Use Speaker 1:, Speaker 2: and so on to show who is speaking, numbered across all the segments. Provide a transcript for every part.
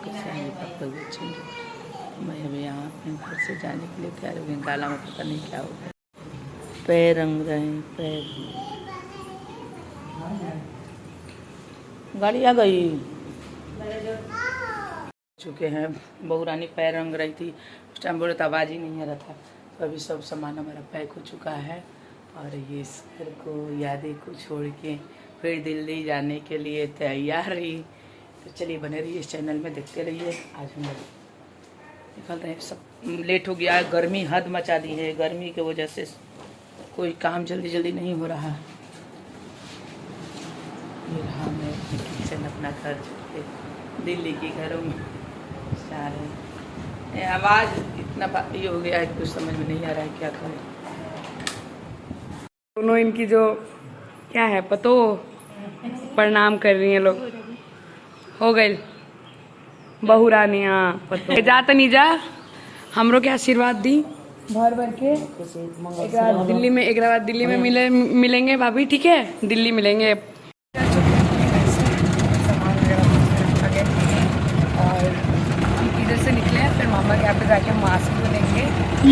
Speaker 1: कैसे आएंगे पापा बेचेंगे। मैं अभी यहाँ अपने घर से जाने के लिए तैयार हो गई। गाला में पता नहीं क्या हो गया, पैर रंग रहे हैं, पैर गाड़ी आ गई चुके हैं। बहू रानी पैर रंग रही थी, उस टाइम बोले तो आवाज़ ही नहीं आ रहा था। तो अभी सब सामान हमारा पैक हो चुका है और ये शहर को यादें को छोड़ के फिर दिल्ली जाने के लिए तैयार रही। तो चलिए बने रहिए इस चैनल में, देखते रहिए। आज हम लोग निकल रहे हैं, सब लेट हो गया, गर्मी हद मचा दी है। गर्मी की वजह से कोई काम जल्दी जल्दी नहीं हो रहा। ये रहा मैं किचन, अपना घर दिल्ली के घरों में जा रहे हैं। आवाज़ इतना ये हो गया है, कुछ समझ में नहीं आ रहा है क्या करें।
Speaker 2: दोनों इनकी जो क्या है पतो प्रणाम कर रही हैं लोग। हो गई बहू रानी, हाँ पतो जा तो नहीं जा, हमरो के आशीर्वाद दी भर भर के। एक रात दिल्ली में मिलेंगे भाभी, ठीक है, दिल्ली मिलेंगे। और इधर से निकले हैं, फिर मामा के यहाँ पे जाके मास्क को लेंगे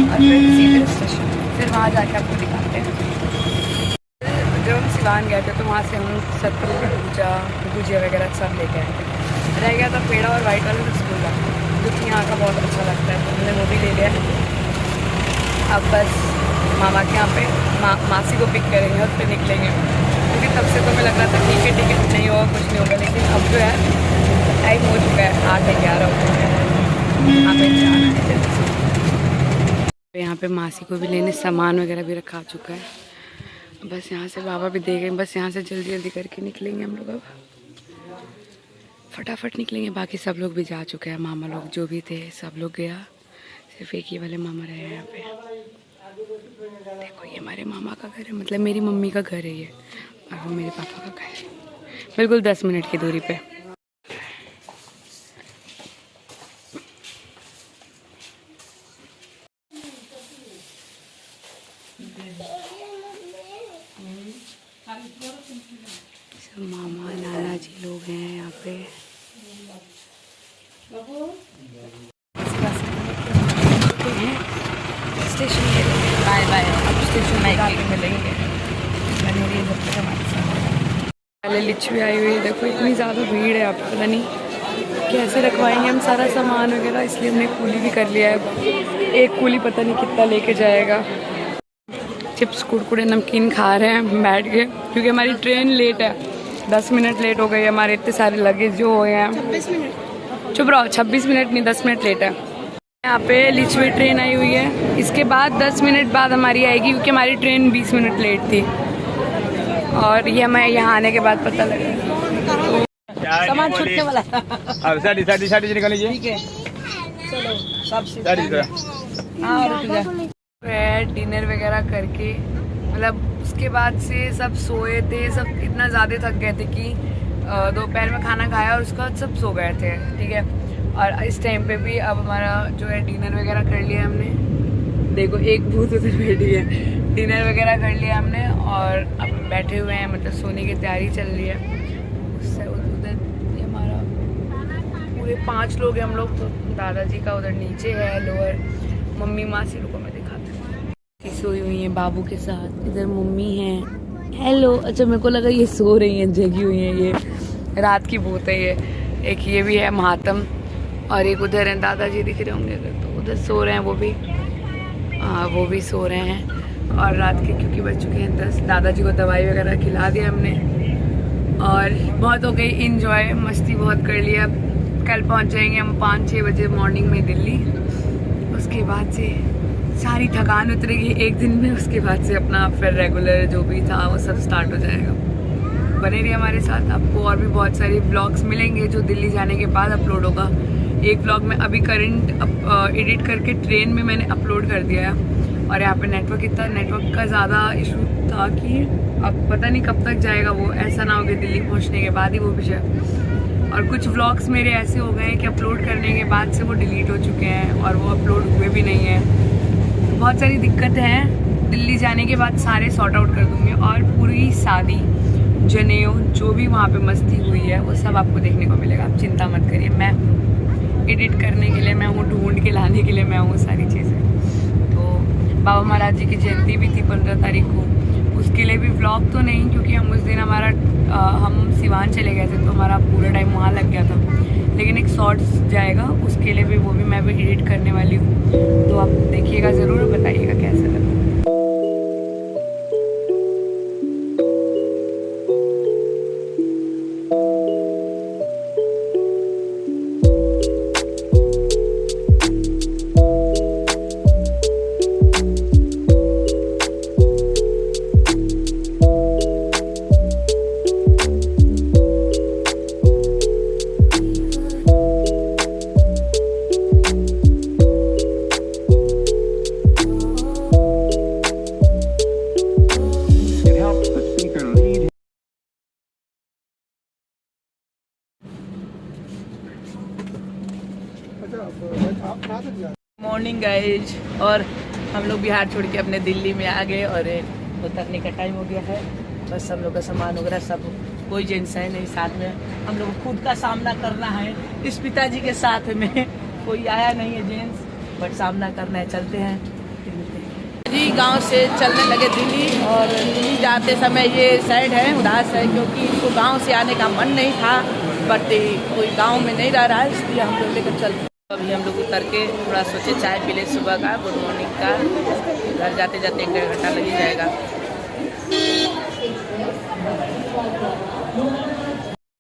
Speaker 2: और फिर सीधे स्टेशन, फिर वहाँ जाके आपको दिखाते हैं। जब हम सिवान गए थे तो वहाँ से हम सत्तू भुजिया वगैरह सब लेके आए थे। रह गया था पेड़ा और वाइट वाला रसगुल्ला, जो कि यहाँ का बहुत अच्छा लगता है, तो हमने वो भी ले लिया। अब बस मामा के यहाँ पे मासी को पिक करेंगे और फिर निकलेंगे, क्योंकि तब से तो हमें लग रहा था ठीक है नहीं होगा, कुछ नहीं होगा। लेकिन अब जो है टाइम हो चुका है, 8-11 हो चुके हैं, यहाँ पे जाना है जल्दी से। यहाँ पे मासी को भी लेने सामान वगैरह भी रखा चुका है। बस यहाँ से बाबा भी देख रहे हैं, बस यहाँ से जल्दी जल्दी करके निकलेंगे हम लोग। अब फटाफट निकलेंगे। बाकी सब लोग भी जा चुके हैं, मामा लोग जो भी थे सब लोग गया, सिर्फ एक ही वाले मामा रहे हैं यहाँ पे। देखो ये हमारे मामा का घर है, मतलब मेरी मम्मी का घर है ये, और वो मेरे पापा का घर है, बिल्कुल 10 मिनट की दूरी पे। सब मामा नाना जी लोग हैं यहाँ पे। स्टेशन बाय बाय, अब स्टेशन में मिलेंगे। पहले लिच भी आई हुई है, देखो इतनी ज़्यादा भीड़ है, आप पता नहीं कैसे रखवाएंगे हम सारा सामान वगैरह, इसलिए हमने कूली भी कर लिया है। एक कूली पता नहीं कितना लेके जाएगा। चिप्स कुरकुरे नमकीन खा रहे हैं बैठ के, क्योंकि हमारी ट्रेन लेट है, 10 मिनट लेट हो गई। हमारे इतने सारे लगेज जो हो गए हैं। 26 मिनट चुप रहो, 26 मिनट नहीं 10 मिनट लेट है। यहाँ पे लिचवे ट्रेन आई हुई है, इसके बाद 10 मिनट बाद हमारी आएगी, क्योंकि हमारी ट्रेन 20 मिनट लेट थी। और ये हमें यहाँ आने के बाद पता लगा सामान छूटने वाला था।
Speaker 3: अब साड़ी निकाल लीजिए,
Speaker 2: ठीक है चलो सब डिनर वगैरह करके, मतलब उसके बाद से सब सोए थे, सब इतना ज़्यादा थक गए थे कि दोपहर में खाना खाया और उसके बाद सब सो गए थे, ठीक है। और इस टाइम पे भी अब हमारा जो है डिनर वगैरह कर लिया हमने। देखो एक भूत उधर बैठी है, डिनर वगैरह कर लिया हमने और अब बैठे हुए हैं, मतलब सोने की तैयारी चल रही है। उससे उधर हमारा पूरे 5 लोग हैं हम लोग, तो दादाजी का उधर नीचे है लोअर, मम्मी मासी को मैं दिखाती हूँ, सोई हुई है बाबू के साथ। इधर मम्मी है, हेलो। अच्छा मेरे को लगा ये सो रही हैं, जगी हुई हैं, ये रात की भूत है ये। एक ये भी है महात्म, और एक उधर है दादाजी दिख रहे होंगे अगर, तो उधर सो रहे हैं वो भी सो रहे हैं। और रात के क्योंकि बज चुके हैं 10, दादाजी को दवाई वगैरह खिला दिया हमने और बहुत हो गई इंजॉय, मस्ती बहुत कर लिया। कल पहुंच जाएंगे हम 5-6 बजे मॉर्निंग में दिल्ली। उसके बाद से सारी थकान उतरेगी एक दिन में, उसके बाद से अपना फिर रेगुलर जो भी था वो सब स्टार्ट हो जाएगा। बने रहिए हमारे साथ, आपको और भी बहुत सारे ब्लॉग्स मिलेंगे जो दिल्ली जाने के बाद अपलोड होगा। एक ब्लॉग में अभी करंट एडिट करके ट्रेन में मैंने अपलोड कर दिया है। और यहाँ पे नेटवर्क का ज़्यादा इशू था कि अब पता नहीं कब तक जाएगा वो, ऐसा ना हो कि दिल्ली पहुँचने के बाद ही वो भी जाए। और कुछ व्लॉग्स मेरे ऐसे हो गए हैं कि अपलोड करने के बाद से वो डिलीट हो चुके हैं और वो अपलोड हुए भी नहीं हैं। बहुत सारी दिक्कतें हैं, दिल्ली जाने के बाद सारे सॉर्ट आउट कर दूँगी और पूरी शादी जनेऊ जो भी वहाँ पे मस्ती हुई है वो सब आपको देखने को मिलेगा, आप चिंता मत करिए। मैं एडिट करने के लिए मैं हूँ, ढूंढ के लाने के लिए मैं हूँ, सारी चीज़ें। तो बाबा महाराज जी की जयंती भी थी 15 तारीख को, उसके लिए भी व्लॉग तो नहीं, क्योंकि हम उस दिन हम सिवान चले गए थे तो हमारा पूरा टाइम वहाँ लग गया था। लेकिन एक शॉर्ट्स जाएगा, उसके लिए भी वो भी मैं भी एडिट करने वाली हूँ, तो आप देखिएगा ज़रूर, बताइएगा कैसा लगा।
Speaker 1: मॉर्निंग गाइज, और हम लोग बिहार छोड़ के अपने दिल्ली में आ गए और उतरने का टाइम हो गया है। बस हम लोग का सामान वगैरह सब, कोई जेंट्स है नहीं साथ में, हम लोग को खुद का सामना करना है। इस पिताजी के साथ में कोई आया नहीं है जेंट्स, बट सामना करना है। चलते हैं जी, गांव से चलने लगे दिल्ली, और दिल्ली जाते समय ये साइड है उदास है, क्योंकि इनको गाँव से आने का मन नहीं था, बट कोई गाँव में नहीं रह रहा है, इसलिए हम लोग लेकर चलते। अभी हम लोग उतर के थोड़ा सोचे चाय पी ले सुबह का, गुड मॉर्निंग का। घर जाते जाते 1-1.5 घंटा लग ही जाएगा।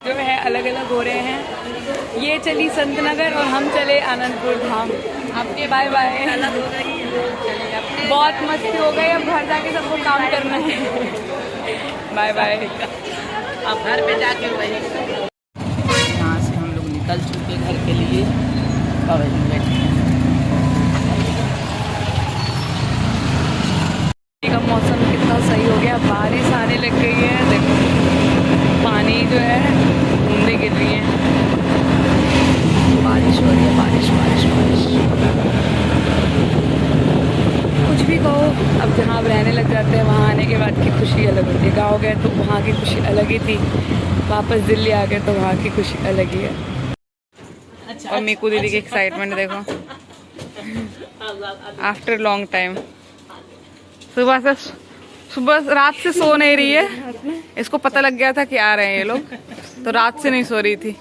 Speaker 2: जो है अलग अलग हो रहे हैं, ये चली संत नगर और हम चले आनंदपुर धाम। आपके बाय बाय, अलग हो रही है, बहुत मस्ती हो गई, अब घर जाके सबको काम करना है। Bye bye.
Speaker 1: अब घर पे जाके वही यहाँ से हम लोग निकल चुके घर के लिए, और वहीं बैठे हैं।
Speaker 2: का मौसम कितना सही हो गया, बारिश आने लग गई है, देखो पानी जो है बूंदे गिर रही हैं, बारिश हो रही है, बारिश बारिश बारिश। कुछ भी कहो, अब जहाँ आप रहने लग जाते हैं वहाँ आने के बाद की खुशी अलग होती है। गाँव गए तो वहाँ की खुशी अलग ही थी, वापस दिल्ली आ गए तो वहाँ की खुशी अलग ही है। और मीकू दीदी की एक्साइटमेंट देखो, आफ्टर लॉन्ग टाइम। सुबह रात से सो नहीं रही है, इसको पता लग गया था कि आ रहे हैं ये लोग, तो रात से नहीं सो रही थी,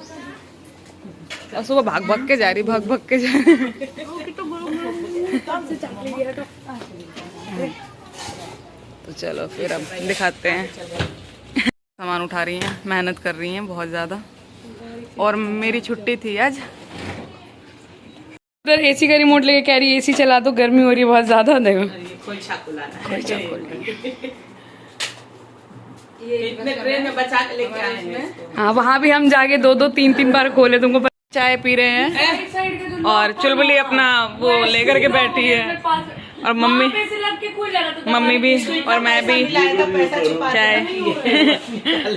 Speaker 2: और सुबह भाग भाग के जा रही, भाग भाग के जा रही। तो चलो फिर अब दिखाते हैं। सामान उठा रही हैं, मेहनत कर रही हैं बहुत ज़्यादा, और मेरी छुट्टी थी आज। उधर एसी का रिमोट लेके कह रही है एसी चला दो, गर्मी हो रही है बहुत ज़्यादा। देखो
Speaker 1: कोई चाकू लाना है,
Speaker 2: खोल
Speaker 1: इतने ट्रेन में बचा के लेके आए हैं।
Speaker 2: हाँ, वहाँ भी हम जाके 2-2 3-3 बार खोले, तुमको पता। चाय पी रहे हैं और चुलबुली अपना वो लेकर के बैठी है, और मम्मी भी और मैं भी चाय।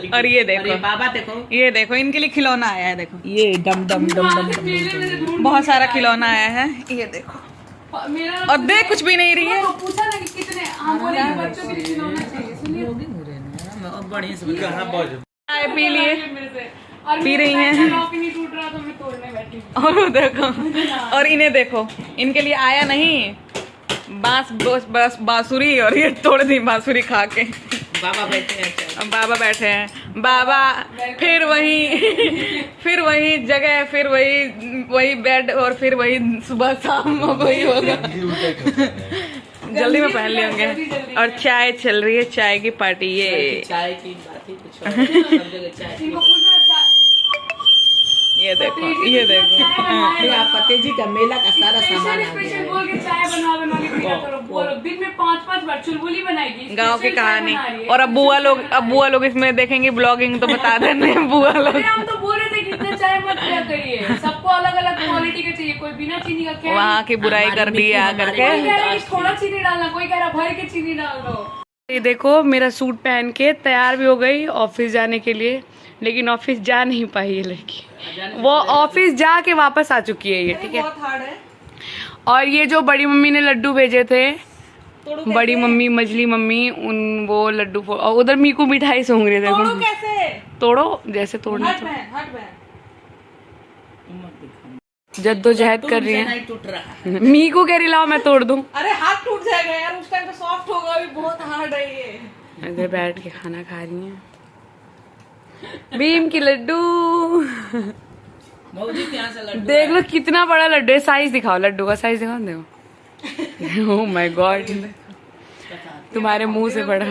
Speaker 2: और ये देखो
Speaker 1: बाबा, देखो
Speaker 2: ये देखो, इनके लिए खिलौना आया है, देखो
Speaker 1: ये डम डम डम डम,
Speaker 2: बहुत सारा खिलौना आया है, ये देखो। और देख कुछ भी नहीं रही है,
Speaker 4: पूछा ना कि कितने, हम बोले कि बच्चों के लिए खिलौना चाहिए, सुनिए
Speaker 1: बढ़िया से
Speaker 2: चाय पी लिए,
Speaker 4: और
Speaker 2: पी रही हैं।
Speaker 4: लॉक ही नहीं टूट रहा तो मैं तोड़ने बैठी।
Speaker 2: और वो देखो, और इन्हें देखो, इनके लिए आया नहीं बस बांसुरी, और ये तोड़ दी बांसुरी खा के।
Speaker 1: बाबा बैठे हैं,
Speaker 2: बाबा बैठे हैं, बाबा फिर वही जगह, फिर वही बेड, और फिर वही सुबह शाम वही होगा। जल्दी में पहन लिए होंगे। और चाय चल रही है, चाय की पार्टी। ये
Speaker 1: चाय की बात ही कुछ और है, सब जगह चाय की।
Speaker 2: ये देखो, ये देखो,
Speaker 1: आप तेजी का मेला का सारा सामान आ गया है।
Speaker 4: बोल के चाय बना के पिया करो, बोलो दिन में 5-5 बार चुलबुली बनाएगी,
Speaker 2: गाँव की कहानी। और अब बुआ लोग इसमें देखेंगे ब्लॉगिंग, तो बता देने बुआ लोग।
Speaker 4: हम तो बोल रहे थे कि इतना चाय मत पिया करिए, सबको अलग अलग क्वालिटी का चाहिए, कोई बिना चीनी का क्या,
Speaker 2: वहाँ की बुराई कर दी आकर के।
Speaker 4: कोई कह रहा है थोड़ा चीनी डालना, कोई कह रहा भर के चीनी डाल दो।
Speaker 2: ये देखो, मेरा सूट पहन के तैयार भी हो गई ऑफिस जाने के लिए, लेकिन ऑफिस जा नहीं पाई ये लड़की, वो ऑफिस जाके वापस आ चुकी है ये, ठीक है। और ये जो बड़ी मम्मी ने लड्डू भेजे थे, बड़ी मम्मी मजली मम्मी, उन वो लड्डू, और उधर मीकू मिठाई सूंघ रही है, देखो कैसे तोड़ो, जैसे तोड़ना। जद्दोजहद कर रही है।
Speaker 1: नहीं टूट रहा है।
Speaker 2: मी को कह रही लाओ मैं तोड़ दूं।
Speaker 4: अरे हाथ टूट जाएगा यार, उस टाइम तो सॉफ्ट होगा, अभी बहुत हार्ड है ये।
Speaker 2: इधर बैठ के खाना खा रही हैं भीम की लड्डू।
Speaker 1: मौजी के यहाँ से लड्डू
Speaker 2: देख लो कितना बड़ा लड्डू है। साइज दिखाओ, लड्डू का साइज दिखाओ। देखो ओह माय गॉड, तुम्हारे मुंह से बड़ा।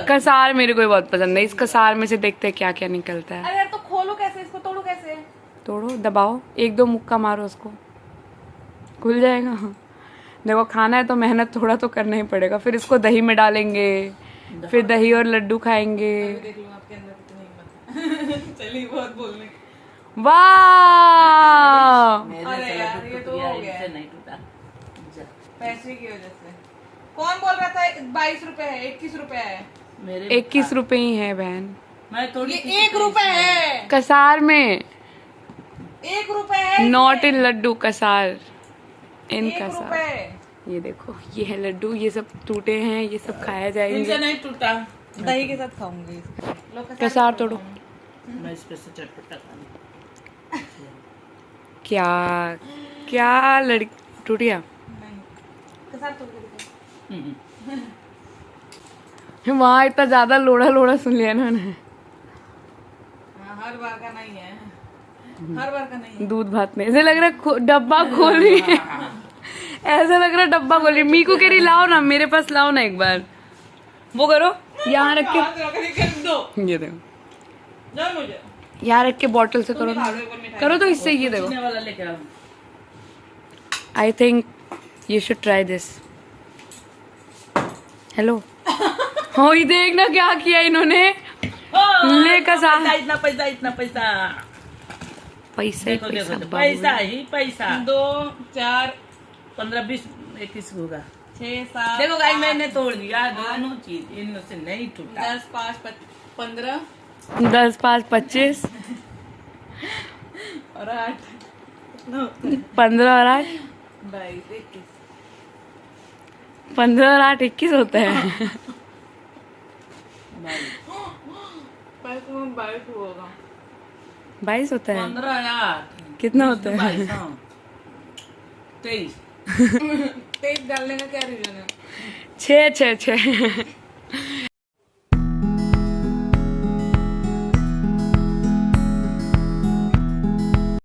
Speaker 2: कसार मेरे को भी बहुत पसंद है। इस कसार में से देखते हैं क्या क्या निकलता है।
Speaker 4: अरे यार तो खोलो कैसे इसको, तोड़ो कैसे?
Speaker 2: तोड़ो, दबाओ, एक दो मुक्का मारो उसको, खुल जाएगा। देखो खाना है तो मेहनत थोड़ा तो करना ही पड़ेगा। फिर इसको दही में डालेंगे, फिर दही और लड्डू खाएंगे।
Speaker 4: देख लो आपके अंदर कितनी हिम्मत है। चलिए बहुत बोलने।
Speaker 2: वाह
Speaker 1: मेरे
Speaker 4: अरे
Speaker 1: से
Speaker 4: यार,
Speaker 1: लड्डू
Speaker 4: ये
Speaker 1: टूट
Speaker 4: तो
Speaker 1: गया,
Speaker 4: हो गया।
Speaker 1: इससे नहीं टूटा।
Speaker 4: पैसे की वजह से। कौन बोल रहा था 22 रुपए है, 21 रुपए है?
Speaker 1: मेरे
Speaker 2: 21 रुपए ही है बहन
Speaker 1: मैं थोड़ी
Speaker 4: ये 1 रुपए है,
Speaker 2: कसार में।
Speaker 4: 1 रुपए है,
Speaker 2: नॉट इन लड्डू, कसार इन
Speaker 4: 1
Speaker 2: कसार।
Speaker 4: रुपए।
Speaker 2: ये देखो, ये है लड्डू, ये सब टूटे हैं, ये सब खाया
Speaker 1: इनसे
Speaker 2: जाएंगे।
Speaker 1: नहीं टूटा।
Speaker 4: दही के साथ खाऊंगी इसको। लो
Speaker 2: कसार तोड़ो।
Speaker 1: मैं इस पे से चटपटा खाऊंगी।
Speaker 2: क्या क्या लड़की टूट गया।
Speaker 4: नहीं, कसार तोड़ के दिखाओ।
Speaker 2: वहाँ इतना ज्यादा लोड़ा लोड़ा सुन लिया इन्होंने।
Speaker 4: हाँ, हर बार का नहीं है, हर बार का नहीं है।
Speaker 2: दूध भात में ऐसे लग रहा है डब्बा खोल रही है। ऐसा लग रहा है डब्बा खोल रही है। मीकू कह रही लाओ ना, मेरे पास लाओ ना एक बार। वो करो, यहाँ रख के,
Speaker 4: दो
Speaker 2: ये देखो,
Speaker 4: जाओ मुझे।
Speaker 2: यहाँ रख के बॉटल से करो, करो तो इससे। ये देखो,
Speaker 1: पीने वाला लेके आओ।
Speaker 2: I think you should try this. Hello हो, ये देखना क्या किया इन्होंने। ले कसा,
Speaker 1: इतना पैसा इतना पैसा।
Speaker 2: पैसा
Speaker 1: देखो देखो तो पैसा ही पैसा।
Speaker 4: 2 4
Speaker 1: 15 20 21 होगा।
Speaker 4: 6 7
Speaker 1: देखो गाइस, मैंने तोड़ दिया दोनों चीज, इनमें से नहीं टूटा।
Speaker 4: 10 5 15
Speaker 2: 10 5 25
Speaker 4: और 8
Speaker 2: 15 और 8
Speaker 4: 22 21।
Speaker 2: 15 और 8 21 होता है।
Speaker 4: 22 होगा।
Speaker 2: 22 होता है।
Speaker 1: 15 यार
Speaker 2: कितना होता है?
Speaker 1: 23
Speaker 4: तेज डालने का क्या रीजन है?
Speaker 2: 6 6 6